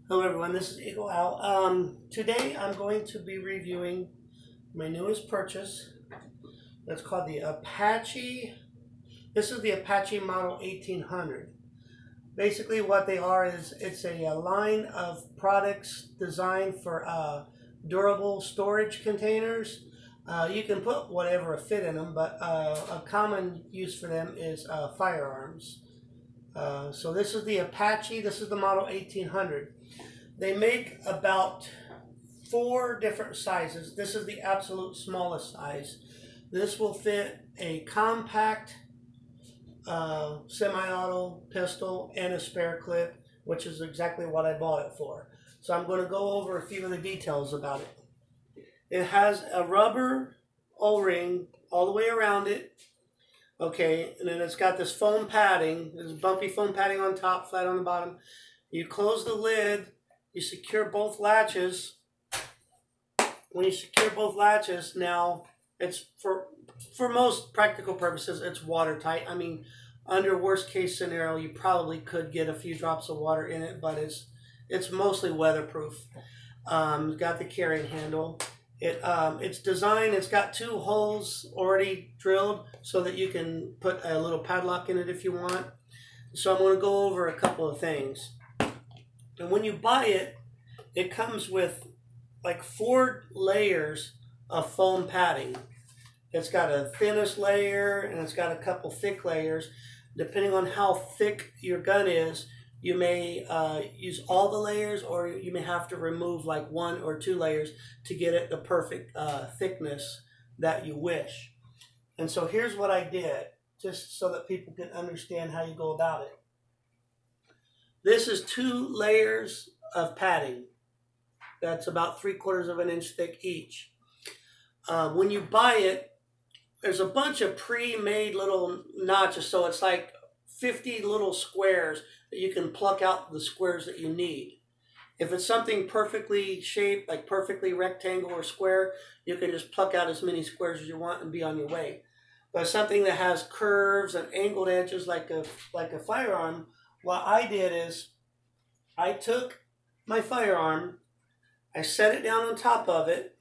Hello everyone, this is Eagle Al. Today I'm going to be reviewing my newest purchase. That's called the Apache. This is the Apache Model 1800. Basically what they are is it's a line of products designed for durable storage containers. You can put whatever fit in them, but a common use for them is firearms. So this is the Apache, this is the Model 1800. They make about 4 different sizes. This is the absolute smallest size. This will fit a compact semi-auto pistol and a spare clip, which is exactly what I bought it for. So I'm going to go over a few of the details about it. It has a rubber O-ring all the way around it. Okay, and then it's got this foam padding. There's bumpy foam padding on top, flat on the bottom. You close the lid. You secure both latches. When you secure both latches, now it's for most practical purposes, it's watertight. I mean, under worst case scenario, you probably could get a few drops of water in it, but it's mostly weatherproof. Got the carrying handle. It's designed. It's got 2 holes already drilled so that you can put a little padlock in it if you want. So I'm going to go over a couple of things. And when you buy it, it comes with like 4 layers of foam padding. It's got a thinnest layer and it's got a couple thick layers. Depending on how thick your gun is, you may use all the layers, or you may have to remove like 1 or 2 layers to get it the perfect thickness that you wish. And so here's what I did, just so that people can understand how you go about it. This is 2 layers of padding. That's about 3/4 of an inch thick each. When you buy it, there's a bunch of pre-made little notches, so it's like 50 little squares that you can pluck out the squares that you need. If it's something perfectly shaped, like perfectly rectangle or square, you can just pluck out as many squares as you want and be on your way. But something that has curves and angled edges like a firearm, what I did is I took my firearm, I set it down on top of it,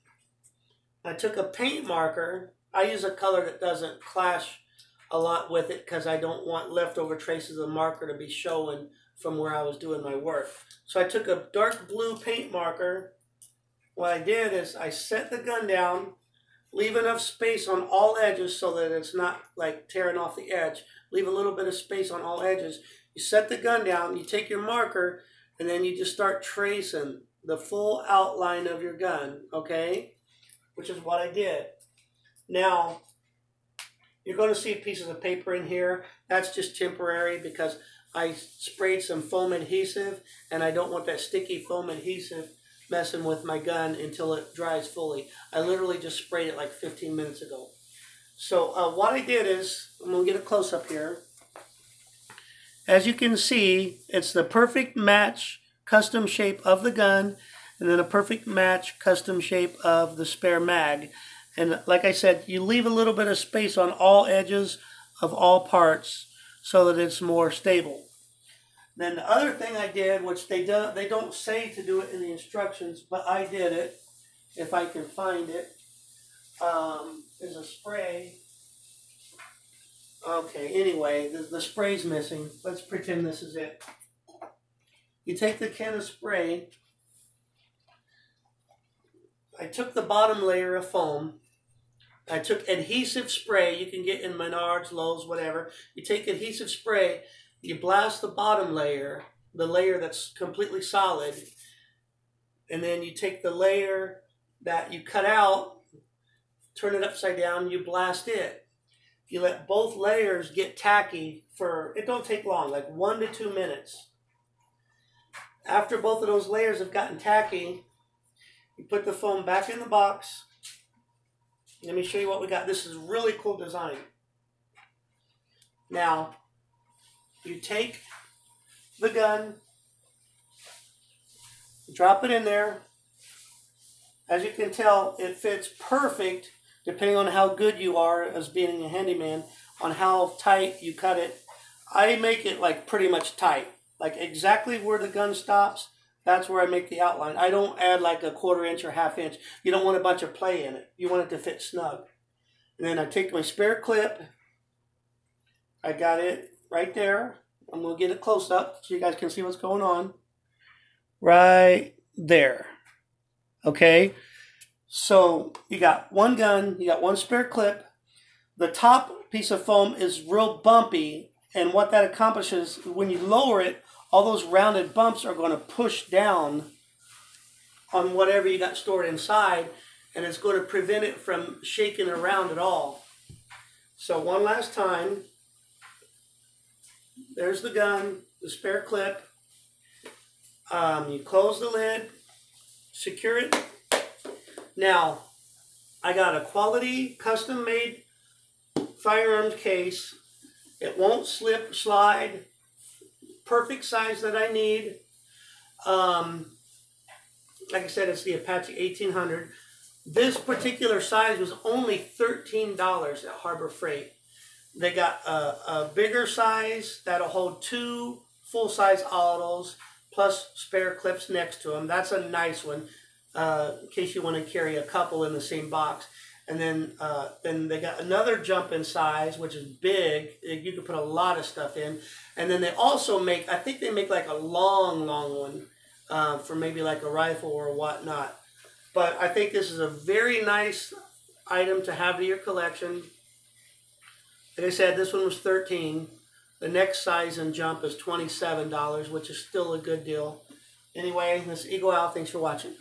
I took a paint marker. I use a color that doesn't clash a lot with it because I don't want leftover traces of marker to be showing from where I was doing my work. So I took a dark blue paint marker. What I did is I set the gun down, leave enough space on all edges so that it's not like tearing off the edge. Leave a little bit of space on all edges. You set the gun down, you take your marker, and then you just start tracing the full outline of your gun, okay? Which is what I did. Now, you're going to see pieces of paper in here. That's just temporary because I sprayed some foam adhesive, and I don't want that sticky foam adhesive messing with my gun until it dries fully. I literally just sprayed it like 15 minutes ago. So what I did is, I'm going to get a close-up here. As you can see, it's the perfect match custom shape of the gun, and then a perfect match custom shape of the spare mag. And like I said, you leave a little bit of space on all edges of all parts so that it's more stable. Then the other thing I did, which they don't say to do it in the instructions, but I did it, if I can find it, is a spray. Okay, anyway, the spray's missing. Let's pretend this is it. You take the can of spray. I took the bottom layer of foam. I took adhesive spray. You can get in Menards, Lowe's, whatever. You take adhesive spray. You blast the bottom layer, the layer that's completely solid. And then you take the layer that you cut out, turn it upside down, you blast it. You let both layers get tacky for, it don't take long, like 1 to 2 minutes. After both of those layers have gotten tacky, you put the foam back in the box. Let me show you what we got. This is a really cool design. Now, you take the gun, drop it in there. As you can tell, it fits perfect, depending on how good you are as being a handyman, on how tight you cut it. I make it like pretty much tight, like exactly where the gun stops That's where I make the outline. I don't add like a 1/4 inch or 1/2 inch. You don't want a bunch of play in it. You want it to fit snug. And then I take my spare clip. I got it right there. I'm going to get it close up so you guys can see what's going on. Right there. Okay. So you got one gun, you got one spare clip. The top piece of foam is real bumpy, and what that accomplishes, when you lower it, all those rounded bumps are going to push down on whatever you got stored inside, and it's going to prevent it from shaking around at all. So one last time, there's the gun, the spare clip. You close the lid, secure it. Now, I got a quality, custom-made firearms case. It won't slip, slide. Perfect size that I need. Like I said, it's the Apache 1800. This particular size was only $13 at Harbor Freight. They got a bigger size that'll hold 2 full-size autos plus spare clips next to them. That's a nice one in case you want to carry a couple in the same box. And then they got another jump in size, which is big. You can put a lot of stuff in. And then they also make, I think they make like a long one for maybe like a rifle or whatnot. But I think this is a very nice item to have in your collection. Like I said, this one was $13. The next size and jump is $27, which is still a good deal. Anyway, this is Eagle Owl. Thanks for watching.